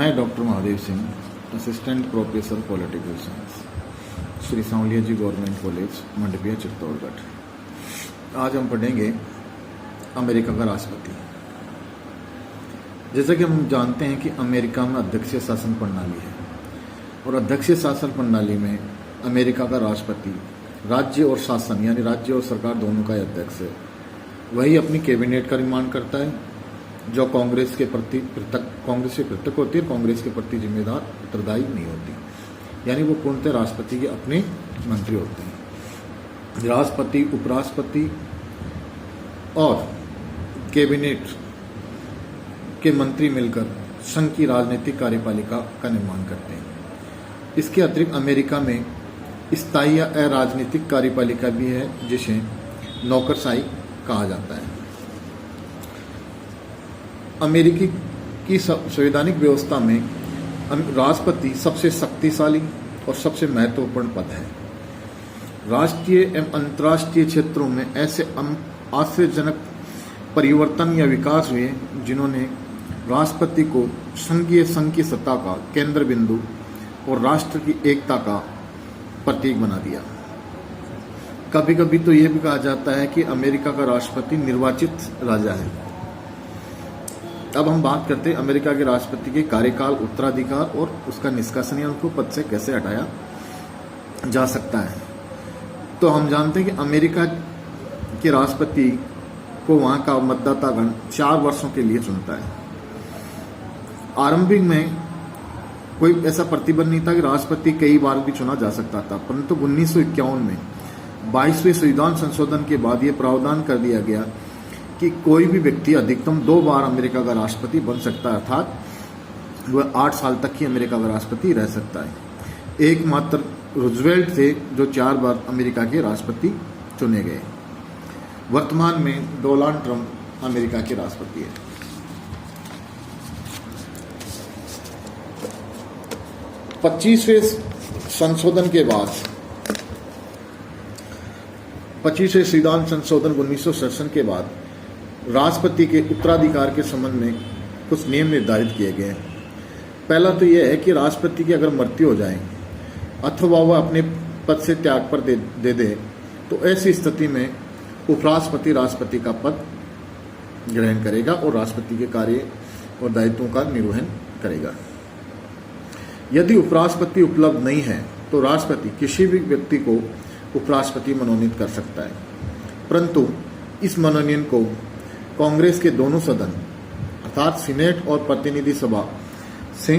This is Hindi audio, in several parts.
मैं doctor Mahadev Singh, assistant professor political science, Shri Sanwaliya ji government college Mandphiya Chittorgarh. आज हम पढ़ेंगे अमेरिका का राष्ट्रपति। जैसा कि हम जानते हैं कि अमेरिका में अध्यक्षीय शासन प्रणाली है और अध्यक्षीय शासन प्रणाली में अमेरिका का राष्ट्रपति राज्य और शासन यानी राज्य और सरकार दोनों का अध्यक्ष है। वही अपनी कैबिनेट का निर्माण करता है जो कांग्रेस के प्रति पृथक होती है, कांग्रेस के प्रति जिम्मेदार उत्तरदायी नहीं होती, यानी वो पूर्णतः राष्ट्रपति के अपने मंत्री होते हैं। राष्ट्रपति, उपराष्ट्रपति और कैबिनेट के मंत्री मिलकर संघ की राजनीतिक कार्यपालिका का निर्माण करते हैं। इसके अतिरिक्त अमेरिका में स्थायी या अराजनीतिक कार्यपालिका भी है जिसे नौकरशाही कहा जाता है। अमेरिकी की संवैधानिक व्यवस्था में राष्ट्रपति सबसे शक्तिशाली और सबसे महत्वपूर्ण पद है। राष्ट्रीय एवं अंतर्राष्ट्रीय क्षेत्रों में ऐसे आश्चर्यजनक परिवर्तन या विकास हुए जिन्होंने राष्ट्रपति को संघ की सत्ता का केंद्र बिंदु और राष्ट्र की एकता का प्रतीक बना दिया। कभी कभी तो यह भी कहा जाता है कि अमेरिका का राष्ट्रपति निर्वाचित राजा है। अब हम बात करते हैं अमेरिका के राष्ट्रपति के कार्यकाल, उत्तराधिकार और उसका निष्कासन या उनको पद से कैसे हटाया जा सकता है। तो हम जानते हैं कि अमेरिका के राष्ट्रपति को वहां का मतदातागण 4 वर्षों के लिए चुनता है। आरंभिक में कोई ऐसा प्रतिबंध नहीं था कि राष्ट्रपति कई बार भी चुना जा सकता था, परंतु 1951 में 22वें संविधान संशोधन के बाद यह प्रावधान कर दिया गया कि कोई भी व्यक्ति अधिकतम 2 बार अमेरिका का राष्ट्रपति बन सकता है, अर्थात वह 8 साल तक ही अमेरिका का राष्ट्रपति रह सकता है। एकमात्र रूजवेल्ट थे जो 4 बार अमेरिका के राष्ट्रपति चुने गए। वर्तमान में डोनाल्ड ट्रंप अमेरिका के राष्ट्रपति है। पच्चीसवें संशोधन के बाद 25वें संविधान संशोधन 1967 के बाद राष्ट्रपति के उत्तराधिकार के संबंध में कुछ नियम निर्धारित किए गए हैं। पहला तो यह है कि राष्ट्रपति की अगर मृत्यु हो जाए अथवा वह अपने पद से त्याग पर दे दे तो ऐसी स्थिति में उपराष्ट्रपति राष्ट्रपति का पद ग्रहण करेगा और राष्ट्रपति के कार्य और दायित्वों का निर्वहन करेगा। यदि उपराष्ट्रपति उपलब्ध नहीं है तो राष्ट्रपति किसी भी व्यक्ति को उपराष्ट्रपति मनोनीत कर सकता है, परंतु इस मनोनयन को कांग्रेस के दोनों सदन अर्थात सीनेट और प्रतिनिधि सभा से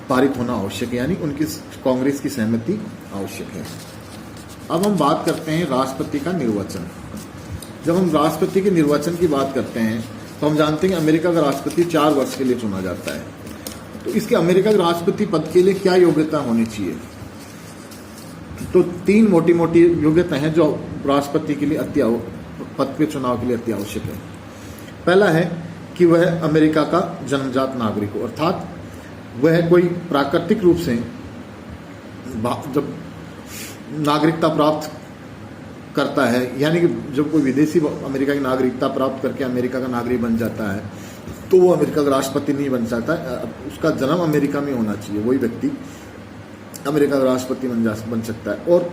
पारित होना आवश्यक है, यानी उनकी कांग्रेस की सहमति आवश्यक है। अब हम बात करते हैं राष्ट्रपति का निर्वाचन। जब हम राष्ट्रपति के निर्वाचन की बात करते हैं तो हम जानते हैं कि अमेरिका का राष्ट्रपति 4 वर्ष के लिए चुना जाता है। तो इसके अमेरिका के राष्ट्रपति पद के लिए क्या योग्यता होनी चाहिए? तो 3 मोटी मोटी योग्यता हैं जो राष्ट्रपति के लिए पद के चुनाव के लिए अति आवश्यक है। पहला है कि वह अमेरिका का जन्मजात नागरिक हो, अर्थात वह कोई प्राकृतिक रूप से जब नागरिकता प्राप्त करता है, यानी कि जब कोई विदेशी अमेरिका की नागरिकता प्राप्त करके अमेरिका का नागरिक बन जाता है तो वो अमेरिका का राष्ट्रपति नहीं बन सकता। उसका जन्म अमेरिका में होना चाहिए, वही व्यक्ति अमेरिका का राष्ट्रपति बन सकता है। और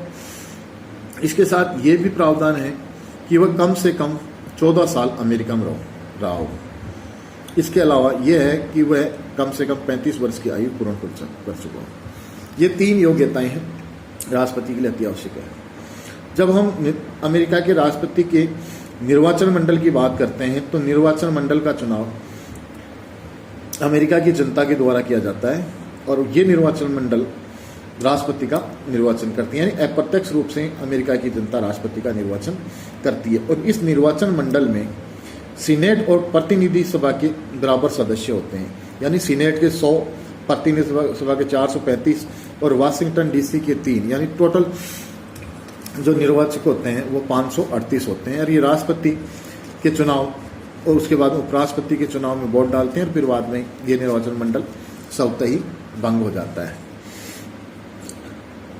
इसके साथ ये भी प्रावधान है कि वह कम से कम 14 साल अमेरिका में रहा हो। इसके अलावा यह है कि वह कम से कम 35 वर्ष की आयु पूर्ण कर चुका हो। ये 3 योग्यताएं हैं राष्ट्रपति के लिए अति आवश्यक है। जब हम अमेरिका के राष्ट्रपति के निर्वाचन मंडल की बात करते हैं तो निर्वाचन मंडल का चुनाव अमेरिका की जनता के द्वारा किया जाता है और ये निर्वाचन मंडल राष्ट्रपति का निर्वाचन करती है, यानी अप्रत्यक्ष रूप से अमेरिका की जनता राष्ट्रपति का निर्वाचन करती है। और इस निर्वाचन मंडल में सीनेट और प्रतिनिधि सभा के बराबर सदस्य होते हैं, यानी सीनेट के 100, प्रतिनिधि सभा के 435 और वाशिंगटन डीसी के 3, यानी टोटल जो निर्वाचक होते हैं वो 538 होते हैं। और ये राष्ट्रपति के चुनाव और उसके बाद उपराष्ट्रपति के चुनाव में वोट डालते हैं और फिर बाद में ये निर्वाचन मंडल स्वतः ही भंग हो जाता है।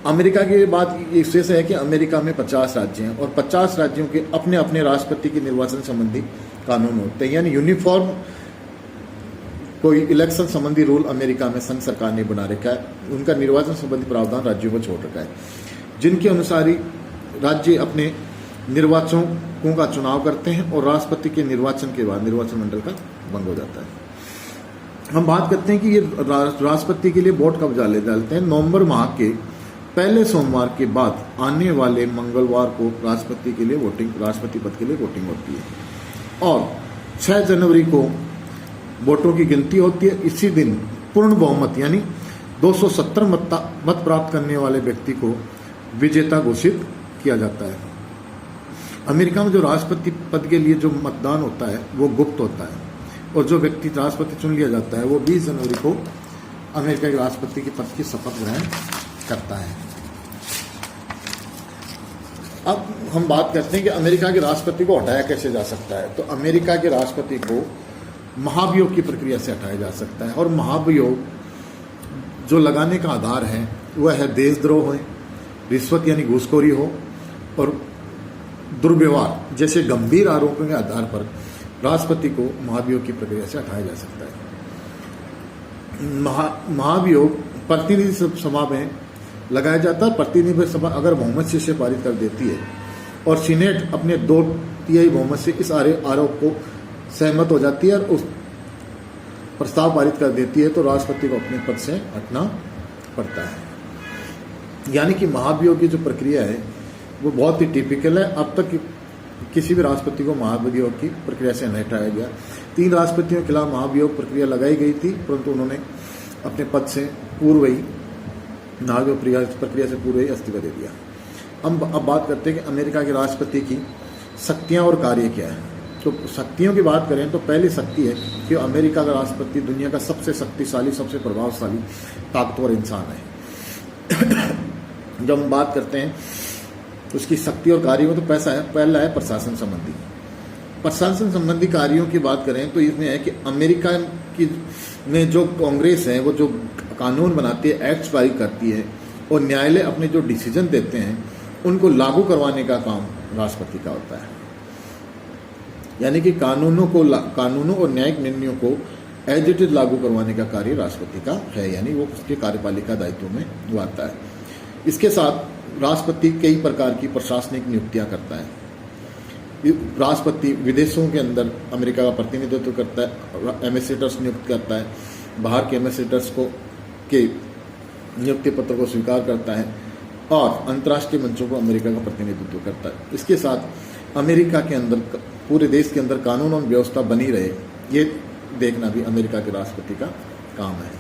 अमेरिका की बात विशेष है कि अमेरिका में 50 राज्य हैं और 50 राज्यों के अपने अपने राष्ट्रपति के निर्वाचन संबंधी कानून होते हैं, यानी यूनिफॉर्म कोई इलेक्शन संबंधी रूल अमेरिका में संघ सरकार ने बना रखा है। उनका निर्वाचन संबंधी प्रावधान राज्यों को छोड़ रखा है, जिनके अनुसार ही राज्य अपने निर्वाचकों का चुनाव करते हैं और राष्ट्रपति के निर्वाचन के बाद निर्वाचन मंडल का भंग हो जाता है। हम बात करते हैं कि ये राष्ट्रपति के लिए वोट कब डालते हैं। नवंबर माह के पहले सोमवार के बाद आने वाले मंगलवार को राष्ट्रपति पद के लिए वोटिंग होती है और 6 जनवरी को वोटों की गिनती होती है। इसी दिन पूर्ण बहुमत यानी 270 मत प्राप्त करने वाले व्यक्ति को विजेता घोषित किया जाता है। अमेरिका में जो राष्ट्रपति पद के लिए जो मतदान होता है वो गुप्त होता है और जो व्यक्ति राष्ट्रपति चुन लिया जाता है वो 20 जनवरी को अमेरिका के राष्ट्रपति के पद की शपथ ग्रहण करता है। अब हम बात करते हैं कि अमेरिका के राष्ट्रपति को हटाया कैसे जा सकता है। तो अमेरिका के राष्ट्रपति को महाभियोग की प्रक्रिया से हटाया जा सकता है और महाभियोग जो लगाने का आधार है वह है देशद्रोह हो, रिश्वत यानी घूसखोरी हो और दुर्व्यवहार जैसे गंभीर आरोपों के आधार पर राष्ट्रपति को महाभियोग की प्रक्रिया से हटाया जा सकता है। महाभियोग प्रतिनिधि सभा में लगाया जाता है। प्रतिनिधि सभा अगर बहुमत से पारित कर देती है और सीनेट अपने 2/3 बहुमत से इस आरोप को सहमत हो जाती है और उस प्रस्ताव पारित कर देती है तो राष्ट्रपति को अपने पद से हटना पड़ता है। यानी कि महाभियोग की जो प्रक्रिया है वो बहुत ही टिपिकल है। अब तक किसी भी राष्ट्रपति को महाभियोग की प्रक्रिया से नहीं हटाया गया। 3 राष्ट्रपतियों के खिलाफ महाभियोग प्रक्रिया लगाई गई थी परंतु उन्होंने अपने पद से पूर्व ही महाभियोग प्रक्रिया से पूर्व ही इस्तीफा दे दिया। हम अब बात करते हैं कि अमेरिका के राष्ट्रपति की शक्तियां और कार्य क्या है। तो शक्तियों की बात करें तो पहली शक्ति है कि अमेरिका का राष्ट्रपति दुनिया का सबसे शक्तिशाली, सबसे प्रभावशाली, ताकतवर इंसान है। जब हम बात करते हैं उसकी शक्ति और कार्यों में तो पहला है प्रशासन संबंधी कार्यों की बात करें तो इसमें है कि अमेरिका की में जो कांग्रेस है वो जो कानून बनाती है, एक्ट्स पारित करती है और न्यायालय अपने जो डिसीजन देते हैं उनको लागू करवाने का काम राष्ट्रपति का होता है। यानी कि कानूनों और न्यायिक निर्णयों को एज इट इज लागू करवाने का कार्य राष्ट्रपति का है, यानी वो उसके कार्यपालिका दायित्व में वो आता है। इसके साथ राष्ट्रपति कई प्रकार की प्रशासनिक नियुक्तियां करता है। राष्ट्रपति विदेशों के अंदर अमेरिका का प्रतिनिधित्व करता है, एम्बेसडर्स नियुक्त करता है, बाहर के एम्बेसडर्स के नियुक्ति पत्र को स्वीकार करता है और अंतर्राष्ट्रीय मंचों को अमेरिका का प्रतिनिधित्व करता है। इसके साथ अमेरिका के अंदर पूरे देश के अंदर कानून और व्यवस्था बनी रहे ये देखना भी अमेरिका के राष्ट्रपति का काम है।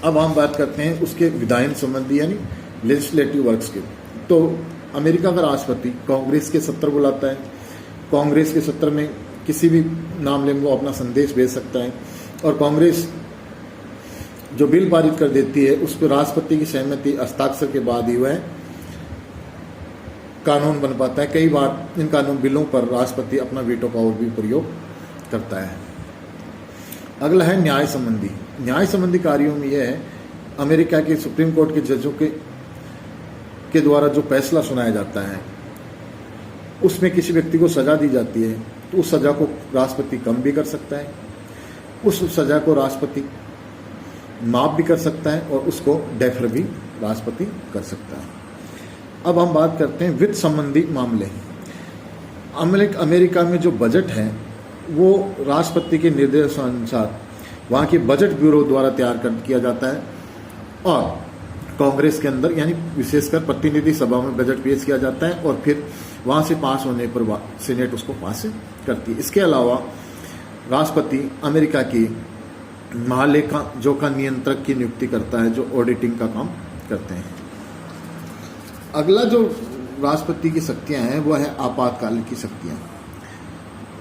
अब हम बात करते हैं उसके विधायन संबंधी यानी लेजिस्लेटिव वर्क्स के। तो अमेरिका का राष्ट्रपति कांग्रेस के सत्र बुलाता है। कांग्रेस के सत्र में किसी भी मामले में वो अपना संदेश भेज सकता है और कांग्रेस जो बिल पारित कर देती है उस पर राष्ट्रपति की सहमति हस्ताक्षर के बाद ही वह कानून बन पाता है। कई बार इन कानून बिलों पर राष्ट्रपति अपना वीटो पावर भी प्रयोग करता है। अगला है न्याय संबंधी कार्यों में यह है अमेरिका के सुप्रीम कोर्ट के जजों के द्वारा जो फैसला सुनाया जाता है उसमें किसी व्यक्ति को सजा दी जाती है तो उस सजा को राष्ट्रपति कम भी कर सकता है, उस सजा को राष्ट्रपति माफ भी कर सकता है और उसको डेफर भी राष्ट्रपति कर सकता है। अब हम बात करते हैं वित्त संबंधी मामले। अमेरिका में जो बजट है वो राष्ट्रपति के निर्देशानुसार वहाँ के बजट ब्यूरो द्वारा तैयार किया जाता है और कांग्रेस के अंदर यानी विशेषकर प्रतिनिधि सभा में बजट पेश किया जाता है और फिर वहाँ से पास होने पर सीनेट उसको पास करती है। इसके अलावा राष्ट्रपति अमेरिका की महालेखा जोखा नियंत्रक की नियुक्ति करता है जो ऑडिटिंग का काम करते हैं। अगला जो राष्ट्रपति की शक्तियां हैं वह है आपातकाल की शक्तियां।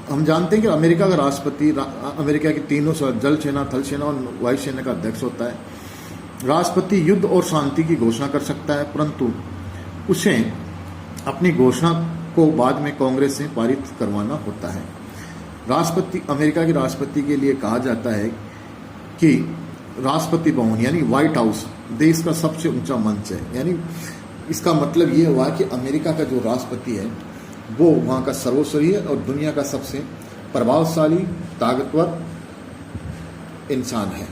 हम जानते हैं कि अमेरिका का राष्ट्रपति अमेरिका की तीनों जल सेना, थल सेना और वायु सेना का अध्यक्ष होता है। राष्ट्रपति युद्ध और शांति की घोषणा कर सकता है परंतु उसे अपनी घोषणा को बाद में कांग्रेस से पारित करवाना होता है। अमेरिका के राष्ट्रपति के लिए कहा जाता है कि राष्ट्रपति भवन यानी व्हाइट हाउस देश का सबसे ऊंचा मंच है। यानी इसका मतलब ये हुआ कि अमेरिका का जो राष्ट्रपति है वो वहाँ का सर्वोच्च है और दुनिया का सबसे प्रभावशाली, ताकतवर इंसान है।